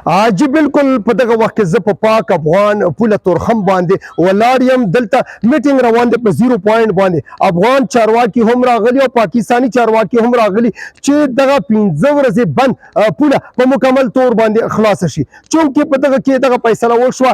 جی بالکل په دغه وخت کې زه په پاک افغان پوله تورخم باندې ولاړ یم. دلته میټینګ روان دی په 0 پوینټ باندې. افغان چارواکي هم راغلي او پاکستاني چارواکي هم راغلي چې دغه 15 ورځې بند پوله په مکمل طور باندې خلاص شي. چونکې په دغه کې دغه فیصله وشوه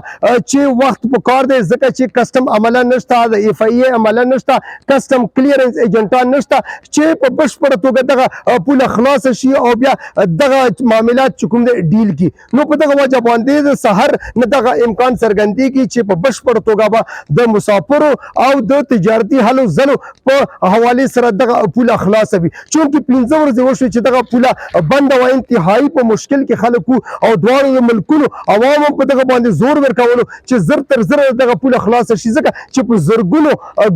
چې وخت په کار دی، ځکه چې کسټم عمله نشته، د اف ای ای عمله نشته، کسټم کلیرنس ایجنټان نشته چې په بشپړه توګه دغه پوله خلاص شي او بیا دغه معاملات چې کوم دی ډیل کی. نو په دغه وجه باندې د سحر نه دغه امکان څرګندېږي چې په بشپړه توګه به د مسافرو او د تجارتي هلو ځلو په حوالې سره دغه پوله خلاصه وي. چونکې 15 ورځې وشوې چې دغه پوله بنده وه، انتهایي په مشکل کې خلک وو او دواړو د ملکونو عوام هم په دغه باندې زور ورکولو چې زر تر زره دغه پوله خلاصه شي، ځکه چې په زرګونو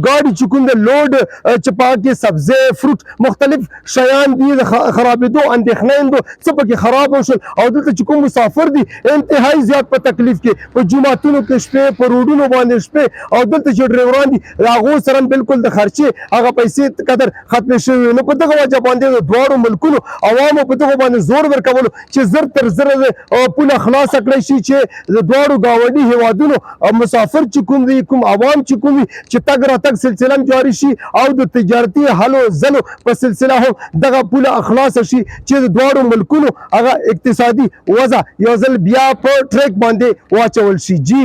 ګاډي چې کوم د لوډ چې په هغه کې سبزی، فروټ، مختلف شیان دي د خرابېدو اندېښنه یې څه پکې خراب وشول. او دلته چې کوم مسافر دي انتهایی زیات په تکلیف کې، په جوماتونو کې شپې، په روډونو باندې شپې، او دلته چې ډریوران دي د هغو سره هم بالکل د خرچې هغه پیسې قدر ختمې شوې. نو په دغه وجه باندې د دواړو ملکونو عوامو په دغه باندې زور ورکولو چې زر تر زره پوله خلاصه کړی شي چې د دواړو ګاونډي هیوادونو مسافر چې کوم دي، کوم عوام چې کوم وي، چې تګ راتګ سلسله هم جاري شي او د تجارتي هلو ځلو په سلسله هم دغه پوله خلاصه شي چې د دواړو ملکونو هغه اقتصادي وضع یو ځل بیا په ټریک باندې واچول شي. جی